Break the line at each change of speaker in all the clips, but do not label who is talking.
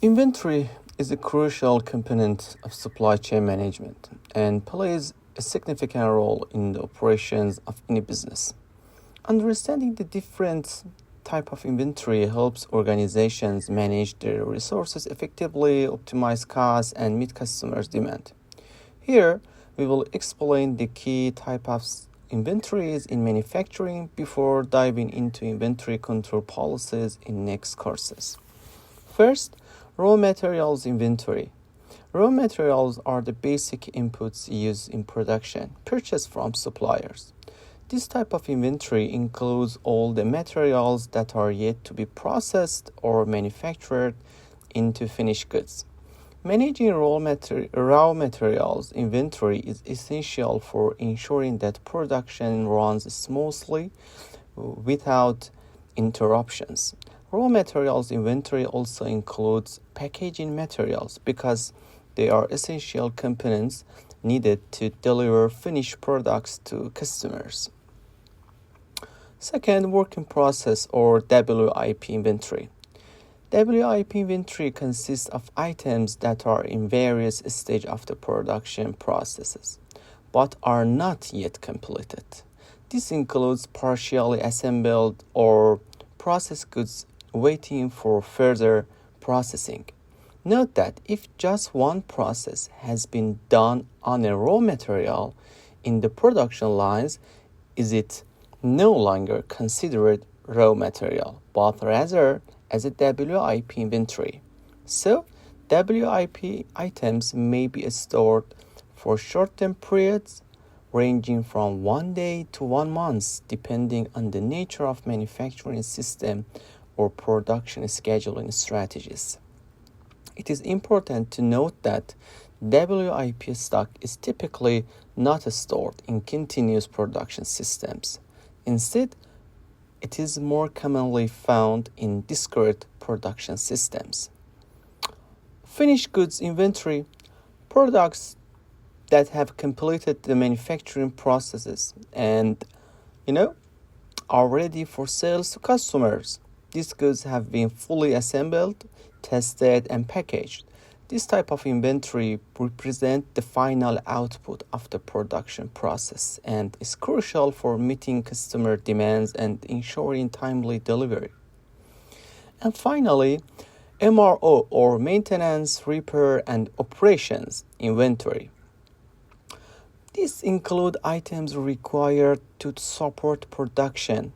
Inventory is a crucial component of supply chain management and plays a significant role in the operations of any business. Understanding the different type of inventory helps organizations manage their resources effectively, optimize costs, and meet customers' demand. Here, we will explain the key type of inventories in manufacturing before diving into inventory control policies in next courses. First, raw materials inventory. Raw materials are the basic inputs used in production, purchased from suppliers. This type of inventory includes all the materials that are yet to be processed or manufactured into finished goods. Managing raw materials inventory is essential for ensuring that production runs smoothly without interruptions. Raw materials inventory also includes packaging materials because they are essential components needed to deliver finished products to customers. Second, work in process or WIP inventory. WIP inventory consists of items that are in various stages of the production processes, but are not yet completed. This includes partially assembled or processed goods waiting for further processing. Note that if just one process has been done on a raw material in the production lines, is it no longer considered raw material, but rather as a WIP inventory. So, WIP items may be stored for short-term periods ranging from 1 day to 1 month depending on the nature of manufacturing system or production scheduling strategies. It is important to note that WIP stock is typically not stored in continuous production systems. Instead, it is more commonly found in discrete production systems. Finished goods inventory, products that have completed the manufacturing processes and, are ready for sales to customers. These goods have been fully assembled, tested, and packaged. This type of inventory represents the final output of the production process and is crucial for meeting customer demands and ensuring timely delivery. And finally, MRO or maintenance, repair, and operations inventory. These include items required to support production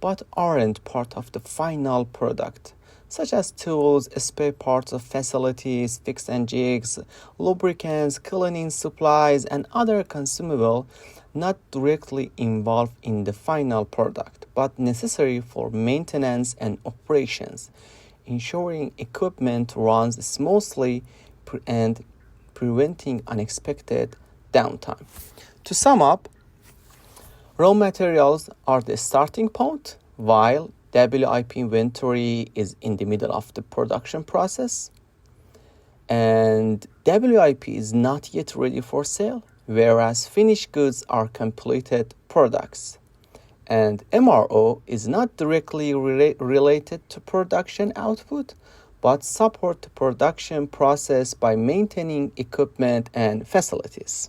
but aren't part of the final product, such as tools, spare parts of facilities, fixed and jigs, lubricants, cleaning supplies, and other consumables not directly involved in the final product, but necessary for maintenance and operations, ensuring equipment runs smoothly and preventing unexpected downtime. To sum up, raw materials are the starting point, while WIP inventory is in the middle of the production process, and WIP is not yet ready for sale, whereas finished goods are completed products. And MRO is not directly related to production output, but support the production process by maintaining equipment and facilities.